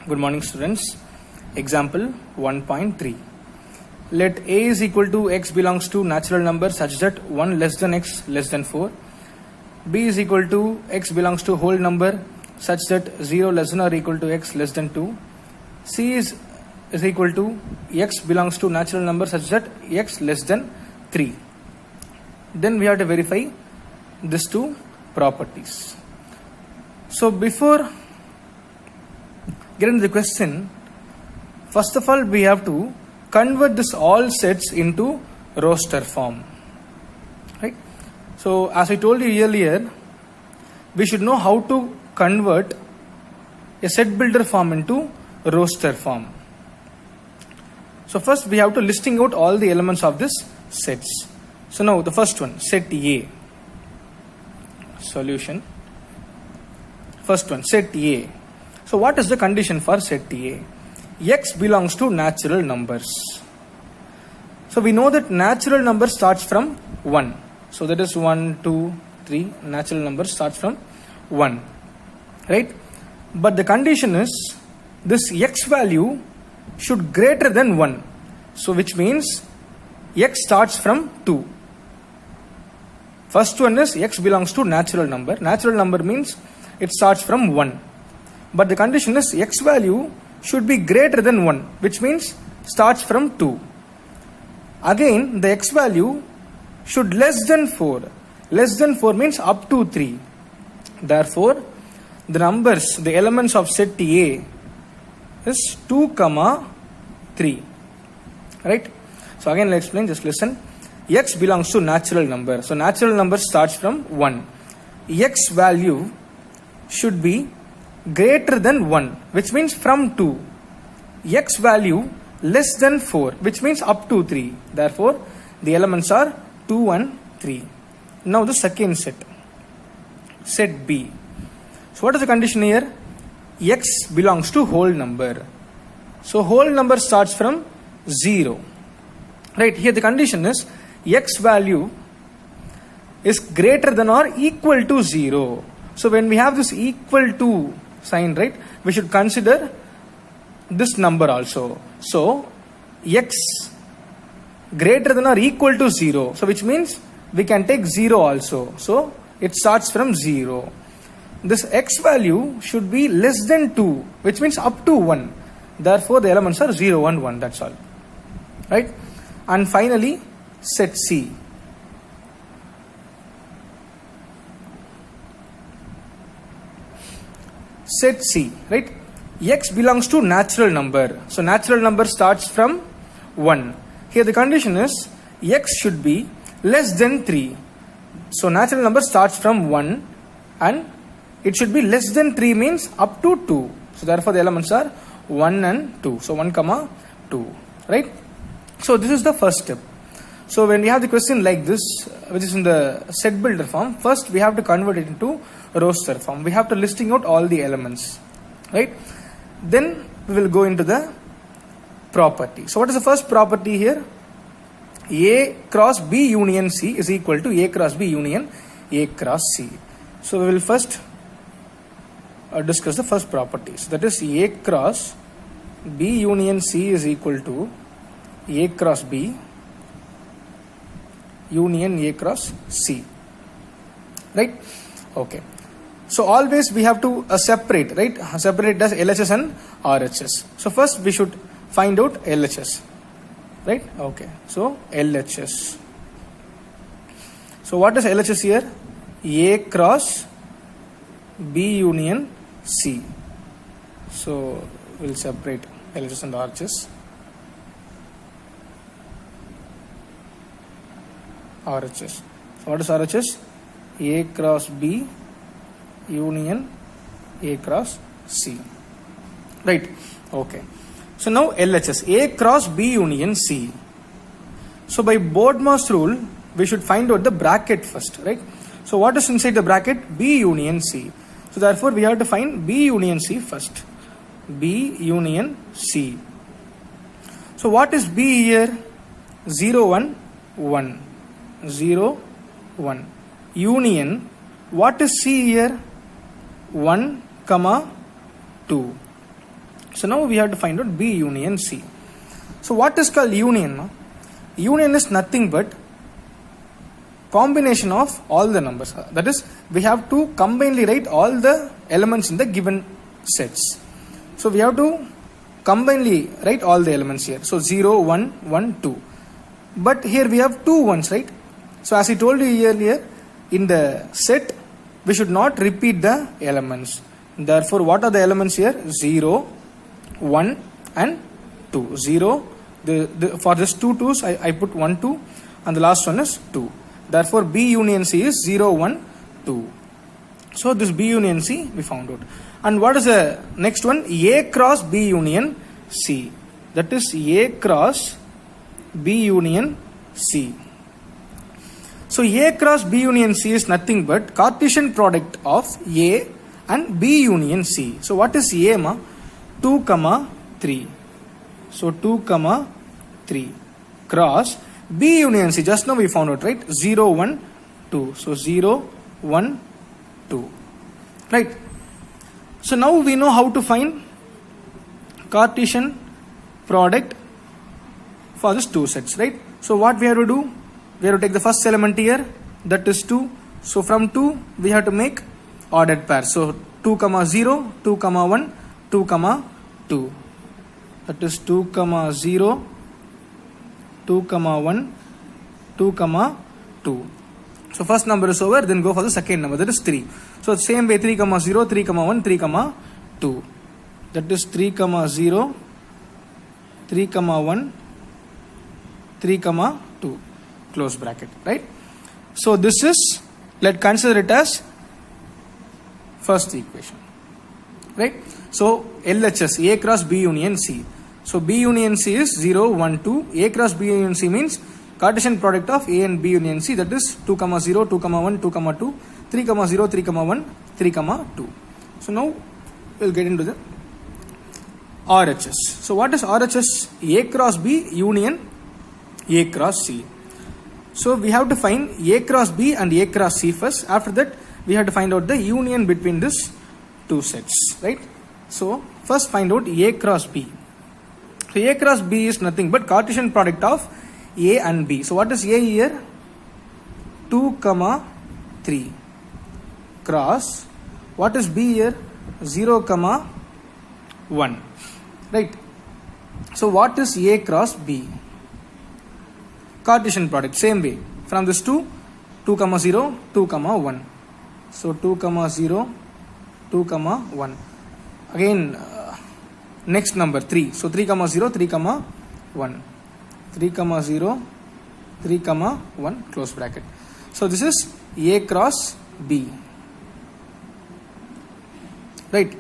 Good morning, students. Example 1.3. Let a is equal to x belongs to natural number such that 1 less than x less than 4. B is equal to x belongs to whole number such that 0 less than or equal to x less than 2. C is equal to x belongs to natural number such that x less than 3. Then we have to verify these two properties. So before getting the question, first of all we have to convert this all sets into roster form, right? So as I told you earlier, we should know how to convert a set builder form into roster form. So first we have to listing out all the elements of this sets. So now the first one, set A. Solution. First one, set A. So what is the condition for set A? X belongs to natural numbers. So we know that natural number starts from 1. So that is 1, 2, 3. Natural number starts from 1. Right? But the condition is this x value should greater than 1. So which means x starts from 2. First one is x belongs to natural number. Natural number means it starts from 1. But the condition is x value should be greater than 1, which means starts from 2. Again, the x value should less than 4. Less than 4 means up to 3. Therefore, the numbers, the elements of set A is 2, 3. Right? So again, I'll explain, just listen. X belongs to natural number. So natural number starts from 1. X value should be greater than 1, which means from 2. X value less than 4, which means up to 3. Therefore, the elements are 2 and 3. Now the second set, set B. So what is the condition here? X belongs to whole number. So whole number starts from 0. Right, here the condition is x value is greater than or equal to 0. So when we have this equal to sign, right, we should consider this number also. So x greater than or equal to 0. So which means we can take 0 also. So it starts from 0. This x value should be less than 2, which means up to 1. Therefore the elements are 0, 1, 1. That's all. Right? And finally, set C. Set C, right? X belongs to natural number. So natural number starts from 1. Here the condition is x should be less than 3. So natural number starts from 1 and it should be less than 3 means up to 2. So therefore the elements are 1 and 2. So 1, 2. Right? So this is the first step. So when we have the question like this, which is in the set builder form, first we have to convert it into roster form. We have to listing out all the elements, right? Then we will go into the property. So what is the first property here? A cross B union C is equal to A cross B union A cross C. So we will first discuss the first property. So that is A cross B union C is equal to A cross B union A cross C. Right? Okay. So always we have to separate, right? Separate as LHS and RHS. So first we should find out LHS. Right? Okay. So LHS. So what is LHS here? A cross B union C. So we'll separate LHS and RHS. RHS. So what is RHS? A cross B union A cross C. Right? Okay. So now LHS. A cross B union C. So by Bodmer's rule, we should find out the bracket first, right? So what is inside the bracket? B union C. So therefore we have to find B union C first. B union C. So what is B here? 0, 1, 1. 0, 1. Union. What is C here? 1, 2. So now we have to find out B union C. So what is called union? No? Union is nothing but combination of all the numbers. That is, we have to combinedly write all the elements in the given sets. So we have to combinedly write all the elements here. So 0, 1, 1, 2. But here we have two ones, right? So as I told you earlier, in the set, we should not repeat the elements. Therefore, what are the elements here? 0, 1 and 2. 0, for this two 2's, I put 1, 2 and the last one is 2. Therefore, B union C is 0, 1, 2. So this B union C we found out. And what is the next one? A cross B union C. That is A cross B union C. So A cross B union C is nothing but Cartesian product of A and B union C. So what is A ma? 2, 3. So 2, 3 cross B union C. Just now we found out, right? 0, 1, 2. So 0, 1, 2. Right? So now we know how to find Cartesian product for these two sets, right? So what we have to do? We have to take the first element here, that is 2. So from 2 we have to make ordered pair. So 2, 0, 2, 1, 2, 2. That is 2, 0, 2, 1, 2, 2. So first number is over, then go for the second number, that is 3. So same way 3, 0, 3, 1, 3, 2. That is 3, 0, 3, 1, 3, 2. Close bracket, right? So this is, let's consider it as first equation, right? So LHS, A cross B union C. So B union C is 0, 1, 2. A cross B union C means Cartesian product of A and B union C, that is 2, 0, 2, 1, 2, 2, 3, 0, 3, 1, 3, 2. So now we'll get into the RHS. So what is RHS? A cross B union A cross C. So we have to find A cross B and A cross C first. After that, we have to find out the union between these two sets, right? So first find out A cross B. So A cross B is nothing but Cartesian product of A and B. So what is A here? 2, 3 cross. What is B here? 0, 1. Right? So what is A cross B? Cartesian product, same way. From this 2, 0, 2, 1. So 2, 0, 2, 1. Again, next number 3. So 3, 0, 3, 1. 3, 0, 3, 1, close bracket. So this is A cross B. Right?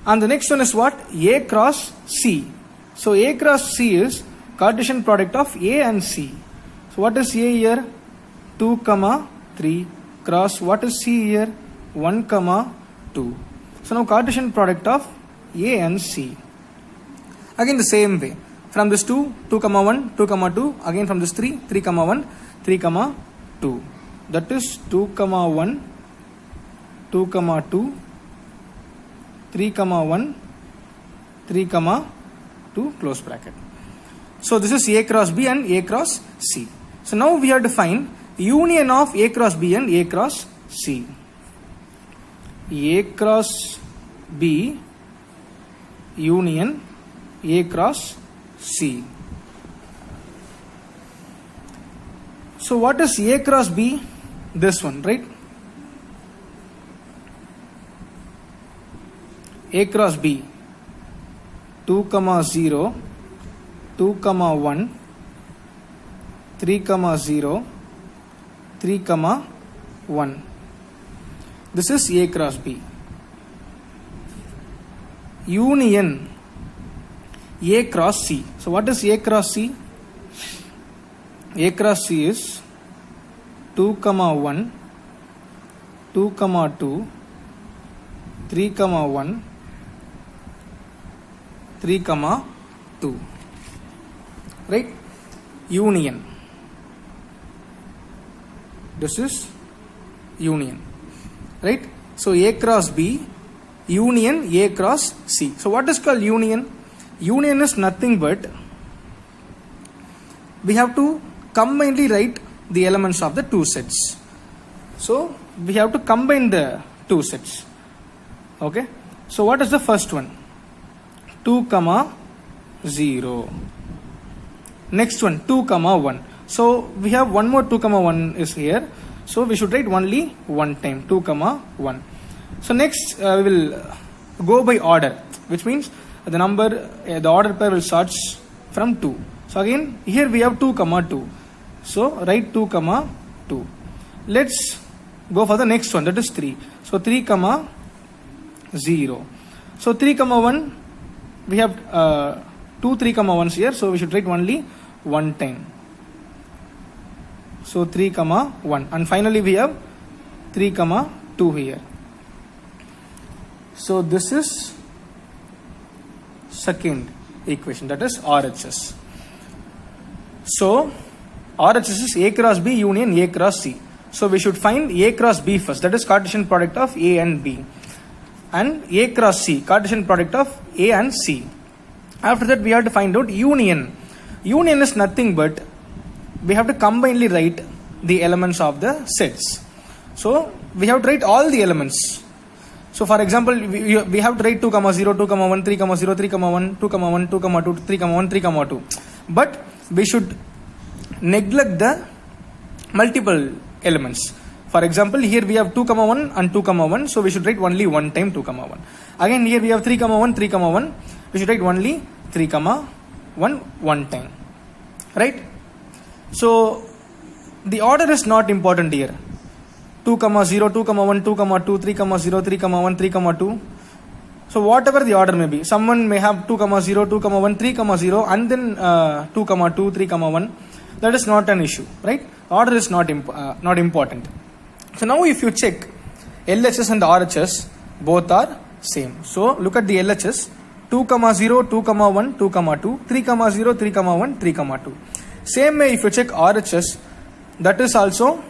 And the next one is what? A cross C. So A cross C is Cartesian product of A and C. So what is A here? 2, 3 cross. What is C here? 1, 2. So now Cartesian product of A and C. Again the same way. From this 2, 1, 2, 2. Again from this 3, 1, 3, 2. That is 2, 1, 2, 2, 3, 1, 3, 2, close bracket. So this is A cross B and A cross C. So now we have to find union of A cross B and A cross C. A cross B union A cross C. So what is A cross B? This one, right? A cross B 2, 0, 2, 1, 3, 0, 3, 1. This is A cross B. Union A cross C. So what is A cross C? A cross C is 2, 1, 2, 2, 3, 1, 3, 2. Right? Union. This is union. Right? So A cross B union A cross C. So what is called union? Union is nothing but we have to combinedly write the elements of the two sets. So we have to combine the two sets. Okay. So what is the first one? 2, 0. Next one 2, 1. So we have one more 2, 1 is here. So we should write only one time 2, 1. So next we will go by order, which means the number, the order pair will start from 2. So again here we have 2, 2. So write 2, 2. Let's go for the next one, that is 3. So 3, 0. So 3, 1, we have 2 3, 1s here. So we should write only one time. So 3, 1. And finally we have 3, 2 here. So this is second equation, that is RHS. So RHS is A cross B union A cross C. So we should find A cross B first, that is Cartesian product of A and B, and A cross C, Cartesian product of A and C. After that we have to find out union. Union is nothing but we have to combinedly write the elements of the sets. So we have to write all the elements. So for example, we have to write 2, 0, 2, 1, 3, 0, 3, 1, 2, 1, 2, 2, 3, 1, 3, 2. But we should neglect the multiple elements. For example, here we have 2, 1 and 2, 1. So we should write only one time 2, 1. Again here we have 3, 1, 3, 1. We should write only 3, 1 one time. Right? So the order is not important here. 2, 0, 2, 1, 2, 2, 3, 0, 3, 1, 3, 2. So whatever the order may be, someone may have 2, 0, 2, 1, 3, 0, and then 2, 2, 3, 1. That is not an issue, right? Order is not important. So now if you check LHS and RHS, both are same. So look at the LHS, 2, 0, 2, 1, 2, 2, 3, 0, 3, 1, 3, 2. Same way if you check RHS, that is also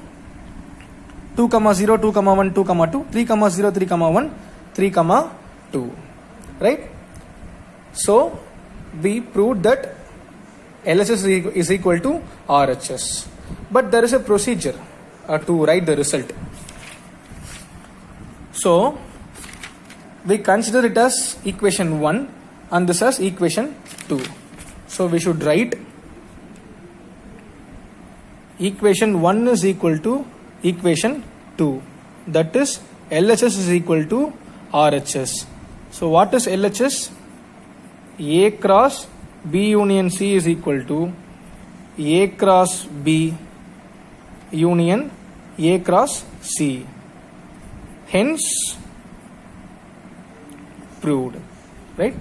2, 0, 2, 1, 2, 2, 3, 0, 3, 1, 3, 2. Right? So we proved that LHS is equal to RHS. But there is a procedure to write the result. So we consider it as equation 1 and this as equation 2. So we should write equation 1 is equal to equation 2. That is LHS is equal to RHS. So what is LHS? A cross B union C is equal to A cross B union A cross C. Hence proved. Right?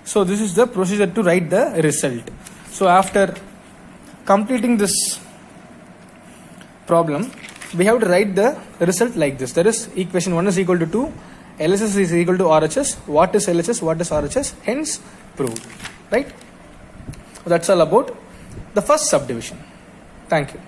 So this is the procedure to write the result. So after completing this problem, we have to write the result like this. That is equation 1 is equal to 2, LHS is equal to RHS. What is LHS? What is RHS? Hence proved. Right? That's all about the first subdivision. Thank you.